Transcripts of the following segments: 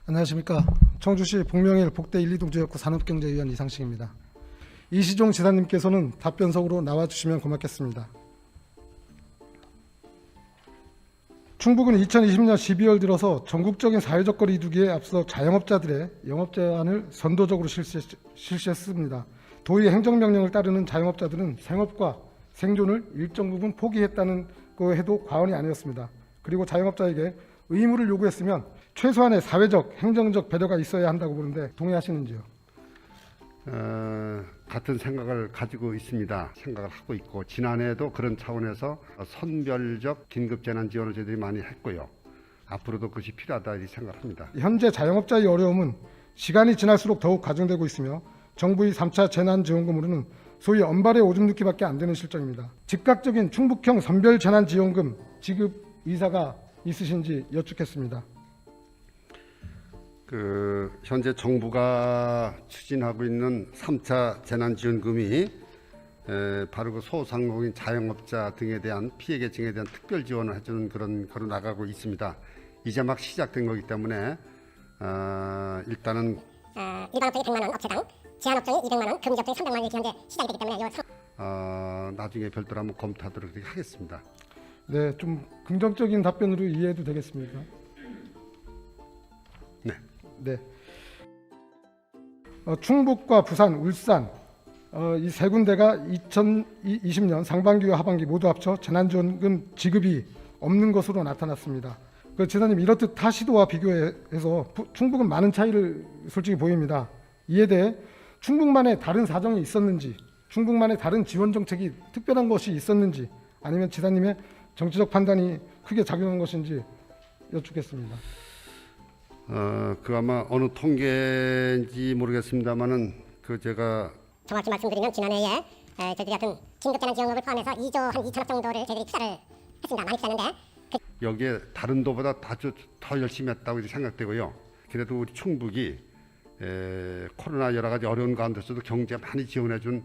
안녕하십니까. 청주시 복명일 복대 1, 2동 지역구 산업경제위원 이상식입니다. 이시종 지사님께서는 답변석으로 나와주시면 고맙겠습니다. 충북은 2020년 12월 들어서 전국적인 사회적 거리 두기에 앞서 자영업자들의 영업 제한을 선도적으로 실시했습니다. 도의 행정명령을 따르는 자영업자들은 생업과 생존을 일정 부분 포기했다는 거 해도 과언이 아니었습니다. 그리고 자영업자에게 의무를 요구했으면 최소한의 사회적, 행정적 배려가 있어야 한다고 보는데 동의하시는지요? 같은 생각을 가지고 있습니다. 생각을 하고 있고 지난해에도 그런 차원에서 선별적 긴급재난 지원을 저희들이 많이 했고요. 앞으로도 그것이 필요하다 이 생각합니다. 현재 자영업자의 어려움은 시간이 지날수록 더욱 가중되고 있으며 정부의 3차 재난지원금으로는 소위 엄발의 오줌 눕기밖에 안 되는 실정입니다. 즉각적인 충북형 선별재난지원금 지급 의사가 있으신지 여쭙겠습니다. 현재 정부가 추진하고 있는 3차 재난지원금이 바로 그 소상공인 자영업자 등에 대한 피해 계층에 대한 특별 지원을 해주는 그런 거로 나가고 있습니다. 이제 막 시작된 거기 때문에 일단은 일반 업종이 100만 원 업체당, 제한 업종이 200만 원, 금지 업종이 300만 원이 현재 시작이 되기 때문에 나중에 별도로 한번 검토하도록 하겠습니다. 네, 좀 긍정적인 답변으로 이해해도 되겠습니까? 네. 네. 충북과 부산, 울산 이 세 군데가 2020년 상반기와 하반기 모두 합쳐 재난지원금 지급이 없는 것으로 나타났습니다. 지사님 이렇듯 타 시도와 비교해서 충북은 많은 차이를 솔직히 보입니다. 이에 대해 충북만의 다른 사정이 있었는지, 충북만의 다른 지원 정책이 특별한 것이 있었는지, 아니면 지사님의 정치적 판단이 크게 작용한 것인지 여쭙겠습니다. 아마 어느 통계인지 모르겠습니다만은 제가 정확히 말씀드리면 지난해에 저희들이 같은 긴급재난지원금을 포함해서 2조 한 2천억 정도를 저희들이 투자를 했습니다. 많이 투자했는데 여기에 다른 도보다 더 열심히 했다고 생각되고요. 그래도 우리 충북이 코로나 여러 가지 어려운 가운데서도 경제 많이 지원해준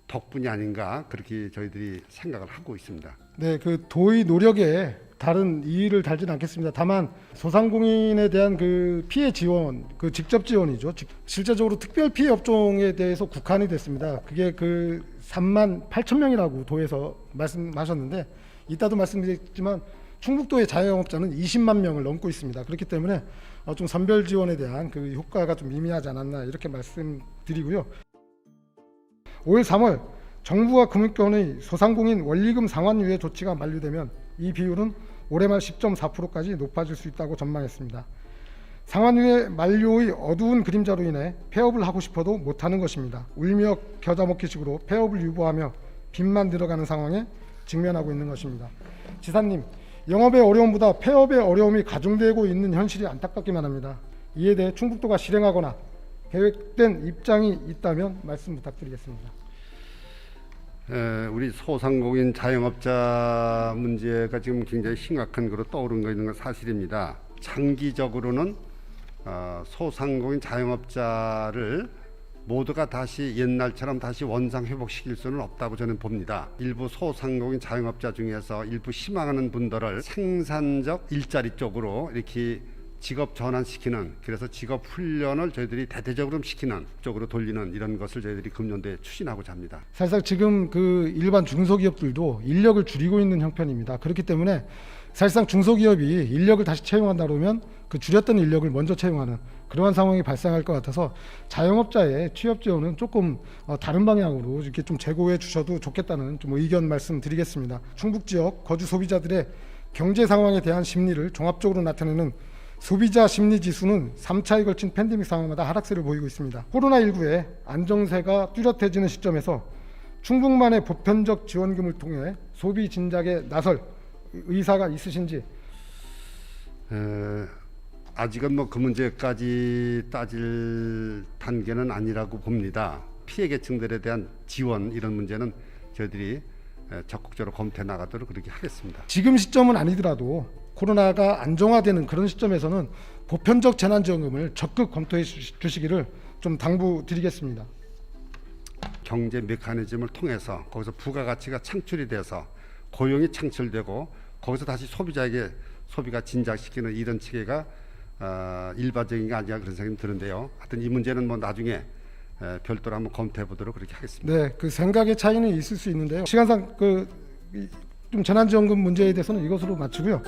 덕분이 아닌가 그렇게 저희들이 생각을 하고 있습니다. 네, 그 도의 노력에 다른 이의를 달지는 않겠습니다. 다만 소상공인에 대한 그 피해 지원, 그 직접 지원이죠. 실제적으로 특별 피해 업종에 대해서 국한이 됐습니다. 그게 그 3만 8천 명이라고 도에서 말씀하셨는데 이따도 말씀드렸지만 충북도의 자영업자는 20만 명을 넘고 있습니다. 그렇기 때문에 좀 선별 지원에 대한 그 효과가 좀 미미하지 않았나 이렇게 말씀드리고요. 5일 3월 정부와 금융권의 소상공인 원리금 상환 유예 조치가 만료되면 이 비율은 올해 말 10.4%까지 높아질 수 있다고 전망했습니다. 상환 유예 만료의 어두운 그림자로 인해 폐업을 하고 싶어도 못하는 것입니다. 울며 겨자 먹기식으로 폐업을 유보하며 빚만 늘어가는 상황에 직면하고 있는 것입니다. 지사님, 영업의 어려움보다 폐업의 어려움이 가중되고 있는 현실이 안타깝기만 합니다. 이에 대해 충북도가 실행하거나 계획된 입장이 있다면 말씀 부탁드리겠습니다. 우리 소상공인 자영업자 문제가 지금 굉장히 심각한 거로 떠오른 거 있는 건 사실입니다. 장기적으로는 소상공인 자영업자를 모두가 다시 옛날처럼 다시 원상 회복시킬 수는 없다고 저는 봅니다. 일부 소상공인 자영업자 중에서 일부 희망하는 분들을 생산적 일자리 쪽으로 이렇게 직업 전환시키는, 그래서 직업 훈련을 저희들이 대대적으로 시키는 쪽으로 돌리는 이런 것을 저희들이 금년도에 추진하고자 합니다. 사실상 지금 그 일반 중소기업들도 인력을 줄이고 있는 형편입니다. 그렇기 때문에 사실상 중소기업이 인력을 다시 채용한다 그러면 그 줄였던 인력을 먼저 채용하는 그러한 상황이 발생할 것 같아서 자영업자의 취업 지원은 조금 다른 방향으로 이렇게 좀 제고해 주셔도 좋겠다는 좀 의견 말씀드리겠습니다. 충북 지역 거주 소비자들의 경제 상황에 대한 심리를 종합적으로 나타내는 소비자 심리 지수는 3차에 걸친 팬데믹 상황마다 하락세를 보이고 있습니다. 코로나19의 안정세가 뚜렷해지는 시점에서 충북만의 보편적 지원금을 통해 소비 진작에 나설 의사가 있으신지? 아직은 그 문제까지 따질 단계는 아니라고 봅니다. 피해 계층들에 대한 지원 이런 문제는 저희들이 적극적으로 검토해 나가도록 그렇게 하겠습니다. 지금 시점은 아니더라도 코로나가 안정화되는 그런 시점에서는 보편적 재난지원금을 적극 검토해 주시기를 좀 당부드리겠습니다. 경제 메커니즘을 통해서 거기서 부가가치가 창출이 돼서 고용이 창출되고 거기서 다시 소비자에게 소비가 진작시키는 이런 체계가 일반적인 게 아니냐 그런 생각이 드는데요. 하여튼 이 문제는 뭐 나중에 별도로 한번 검토해 보도록 그렇게 하겠습니다. 네, 그 생각의 차이는 있을 수 있는데요. 시간상 좀 재난지원금 문제에 대해서는 이것으로 마치고요.